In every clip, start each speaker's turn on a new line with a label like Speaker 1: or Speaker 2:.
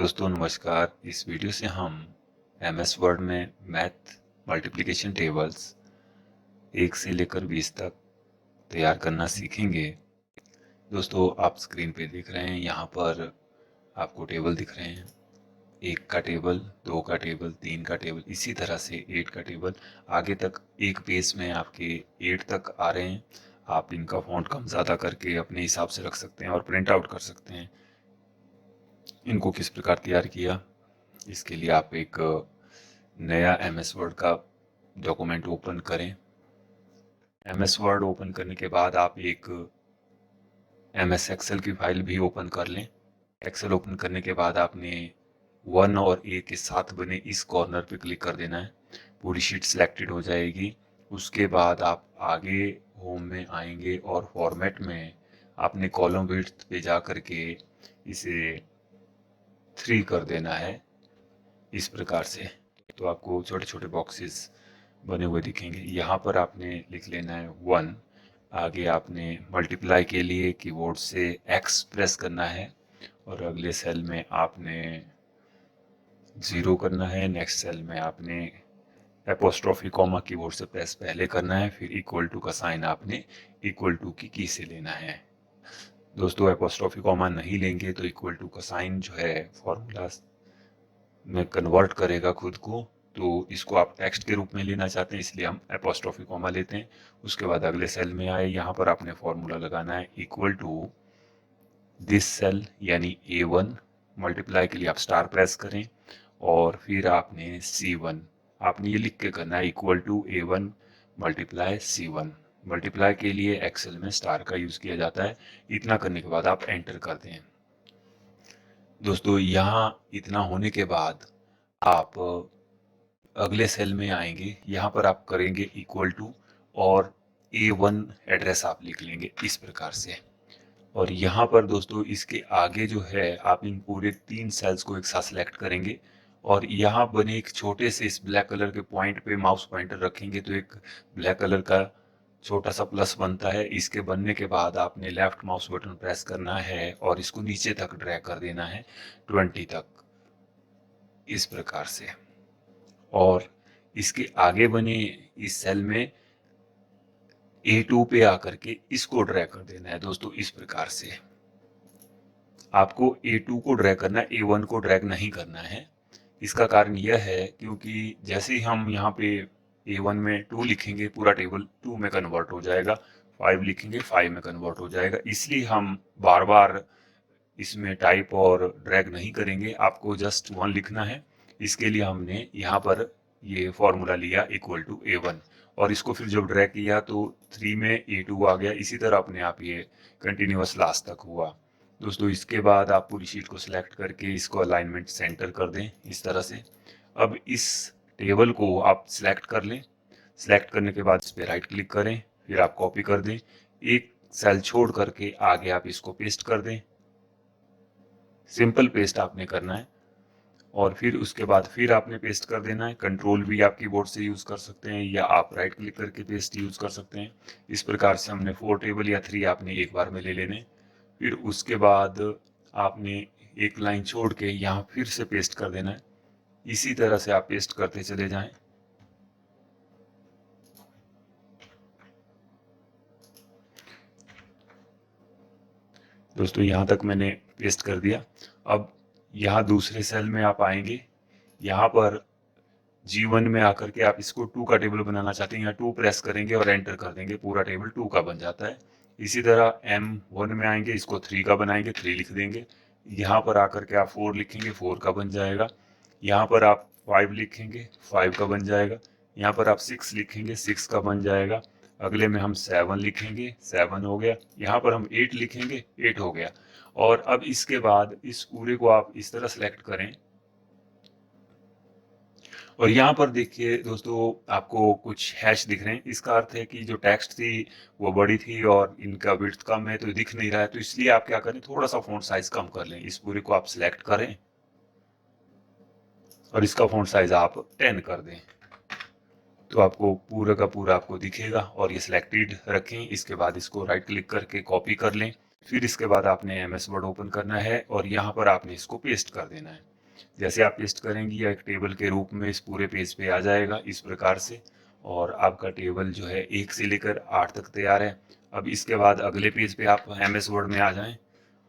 Speaker 1: दोस्तों नमस्कार। इस वीडियो से हम एमएस वर्ड में मैथ मल्टीप्लिकेशन टेबल्स 1 से लेकर 20 तक तैयार करना सीखेंगे। दोस्तों आप स्क्रीन पे देख रहे हैं, यहाँ पर आपको टेबल दिख रहे हैं। 1 का टेबल, 2 का टेबल, 3 का टेबल, इसी तरह से 8 का टेबल आगे तक एक पेज में आपके 8 तक आ रहे हैं। आप इनका फॉन्ट कम ज़्यादा करके अपने हिसाब से रख सकते हैं और प्रिंट आउट कर सकते हैं। इनको किस प्रकार तैयार किया, इसके लिए आप एक नया एमएस वर्ड का डॉक्यूमेंट ओपन करें। एमएस वर्ड ओपन करने के बाद आप एक एमएस एक्सेल की फाइल भी ओपन कर लें। एक्सेल ओपन करने के बाद आपने 1 और A के साथ बने इस कॉर्नर पे क्लिक कर देना है। पूरी शीट सिलेक्टेड हो जाएगी। उसके बाद आप आगे होम में आएंगे और फॉर्मेट में आपने कॉलम विड्थ पे जा करके इसे 3 कर देना है इस प्रकार से। तो आपको छोटे छोटे बॉक्सेस बने हुए दिखेंगे। यहाँ पर आपने लिख लेना है 1। आगे आपने मल्टीप्लाई के लिए कीबोर्ड से X प्रेस करना है और अगले सेल में आपने 0 करना है। नेक्स्ट सेल में आपने एपोस्ट्रोफी कॉमा कीबोर्ड से प्रेस पहले करना है, फिर इक्वल टू का साइन आपने इक्वल टू की की से लेना है। दोस्तों एपोस्ट्रोफी कॉमा नहीं लेंगे तो इक्वल टू का साइन जो है फॉर्मूला में कन्वर्ट करेगा खुद को, तो इसको आप टेक्स्ट के रूप में लेना चाहते हैं, इसलिए हम एपोस्ट्रोफी कॉमा लेते हैं। उसके बाद अगले सेल में आए, यहाँ पर आपने फॉर्मूला लगाना है इक्वल टू दिस सेल यानी A1। मल्टीप्लाई के लिए आप स्टार प्रेस करें और फिर आपने C1 आपने ये लिख के करना है equal to A1 multiply C1। Multiply के लिए एक्सेल में स्टार का यूज किया जाता है। इतना करने के बाद आप एंटर कर दें। दोस्तों यहाँ इतना होने के बाद आप अगले सेल में आएंगे, यहाँ पर आप करेंगे इक्वल टू और A1 एड्रेस आप लिख लेंगे इस प्रकार से। और यहाँ पर दोस्तों इसके आगे जो है आप इन पूरे 3 सेल्स को एक साथ सेलेक्ट करेंगे और यहाँ बने एक छोटे से इस ब्लैक कलर के पॉइंट पे माउस पॉइंटर रखेंगे तो एक ब्लैक कलर का छोटा सा प्लस बनता है। इसके बनने के बाद आपने लेफ्ट माउस बटन प्रेस करना है और इसको नीचे तक ड्रैग कर देना है 20 तक इस प्रकार से। और इसके आगे बने इस सेल में A2 पे आकर के इसको ड्रैग कर देना है दोस्तों इस प्रकार से। आपको A2 को ड्रैग करना है, A1 को ड्रैग नहीं करना है। इसका कारण यह है क्योंकि जैसे ही हम यहाँ पे A1 में 2 लिखेंगे पूरा टेबल 2 में कन्वर्ट हो जाएगा, 5 लिखेंगे 5 में कन्वर्ट हो जाएगा। इसलिए हम बार बार इसमें टाइप और ड्रैग नहीं करेंगे, आपको जस्ट 1 लिखना है। इसके लिए हमने यहाँ पर ये फॉर्मूला लिया इक्वल टू A1 और इसको फिर जब ड्रैग किया तो 3 में A2 आ गया। इसी तरह अपने आप ये कंटिन्यूअस लास्ट तक हुआ। दोस्तों इसके बाद आप पूरी शीट को सिलेक्ट करके इसको अलाइनमेंट सेंटर कर दें इस तरह से। अब इस टेबल को आप सिलेक्ट कर लें। सिलेक्ट करने के बाद इस पर राइट क्लिक करें, फिर आप कॉपी कर दें। एक सेल छोड़ करके आगे आप इसको पेस्ट कर दें। सिंपल पेस्ट आपने करना है और फिर उसके बाद फिर आपने पेस्ट कर देना है। कंट्रोल भी आप कीबोर्ड से यूज कर सकते हैं या आप राइट क्लिक करके पेस्ट यूज कर सकते हैं। इस प्रकार से हमने 4 टेबल या 3 आपने एक बार में ले लेने। फिर उसके बाद आपने एक लाइन छोड़ के यहाँ फिर से पेस्ट कर देना है। इसी तरह से आप पेस्ट करते चले जाएं। दोस्तों यहाँ तक मैंने पेस्ट कर दिया। अब यहाँ दूसरे सेल में आप आएंगे, यहाँ पर G1 में आकर के आप इसको 2 का टेबल बनाना चाहते हैं, यहाँ 2 प्रेस करेंगे और एंटर कर देंगे, पूरा टेबल 2 का बन जाता है। इसी तरह M1 में आएंगे, इसको 3 का बनाएंगे, 3 लिख देंगे। यहाँ पर आकर के आप 4 लिखेंगे, 4 का बन जाएगा। यहाँ पर आप 5 लिखेंगे, 5 का बन जाएगा। यहाँ पर आप 6 लिखेंगे, 6 का बन जाएगा। अगले में हम 7 लिखेंगे, 7 हो गया। यहाँ पर हम 8 लिखेंगे, 8 हो गया। और अब इसके बाद इस पूरे को आप इस तरह सेलेक्ट करें और यहाँ पर देखिए दोस्तों आपको कुछ हैश दिख रहे हैं। इसका अर्थ है कि जो टेक्स्ट थी वो बड़ी थी और इनका विड्थ कम है तो दिख नहीं रहा है। तो इसलिए आप क्या करें, थोड़ा सा फॉन्ट साइज कम कर लें। इस पूरे को आप सिलेक्ट करें और इसका फॉन्ट साइज आप 10 कर दें तो आपको पूरा का पूरा आपको दिखेगा। और ये सिलेक्टेड रखें। इसके बाद इसको राइट क्लिक करके कॉपी कर लें फिर इसके बाद आपने एमएस वर्ड ओपन करना है और यहाँ पर आपने इसको पेस्ट कर देना है। जैसे आप पेस्ट करेंगे या एक टेबल के रूप में इस पूरे पेज पे आ जाएगा इस प्रकार से, और आपका टेबल जो है 1 से लेकर 8 तक तैयार है। अब इसके बाद अगले पेज पे आप एमएस वर्ड में आ जाएं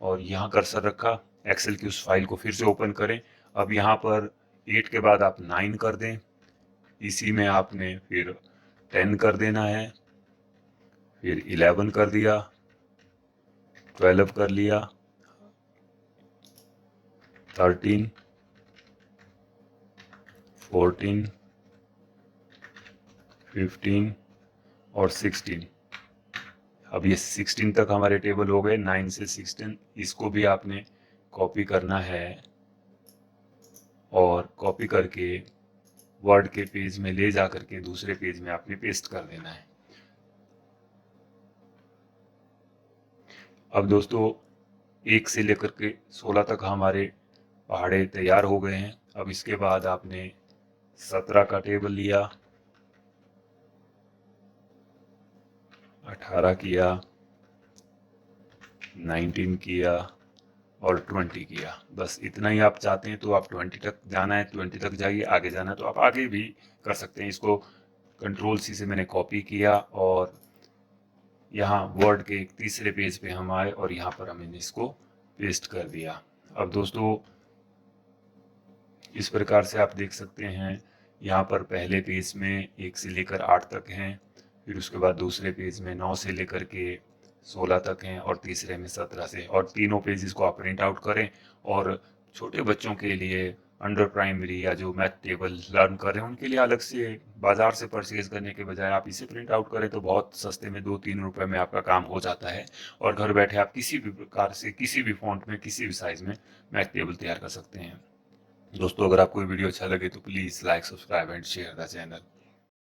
Speaker 1: और यहाँ कर्सर रखा, एक्सेल की उस फाइल को फिर से ओपन करें। अब यहाँ पर 8 के बाद आप 9 कर दें, इसी में आपने फिर 10 कर देना है, फिर 11 कर दिया, 12 कर लिया, 13, 14, 15 और 16। अब ये 16 तक हमारे टेबल हो गए, 9 से 16। इसको भी आपने कॉपी करना है और कॉपी करके वर्ड के पेज में ले जा करके दूसरे पेज में आपने पेस्ट कर देना है। अब दोस्तों 1 से लेकर के 16 तक हमारे पहाड़े तैयार हो गए हैं। अब इसके बाद आपने 17 का टेबल लिया, 18 किया, 19 किया और 20 किया। बस इतना ही आप चाहते हैं तो आप 20 तक जाना है, 20 तक जाइए। आगे जाना है तो आप आगे भी कर सकते हैं। इसको कंट्रोल सी से मैंने कॉपी किया और यहाँ वर्ड के एक तीसरे पेज पे हम आए और यहाँ पर हमने इसको पेस्ट कर दिया। अब दोस्तों इस प्रकार से आप देख सकते हैं, यहाँ पर पहले पेज में 1 से लेकर 8 तक हैं, फिर उसके बाद दूसरे पेज में 9 से लेकर के 16 तक हैं और तीसरे में 17 से। और तीनों पेजेस को आप प्रिंट आउट करें। और छोटे बच्चों के लिए अंडर प्राइमरी या जो मैथ टेबल लर्न कर रहे हैं उनके लिए अलग से बाजार से परचेज करने के बजाय आप इसे प्रिंट आउट करें तो बहुत सस्ते में 2-3 रुपए में आपका काम हो जाता है और घर बैठे आप किसी भी प्रकार से किसी भी फॉन्ट में किसी भी साइज में मैथ टेबल तैयार कर सकते हैं। दोस्तों अगर आपको वीडियो अच्छा लगे तो please like, subscribe and share the channel.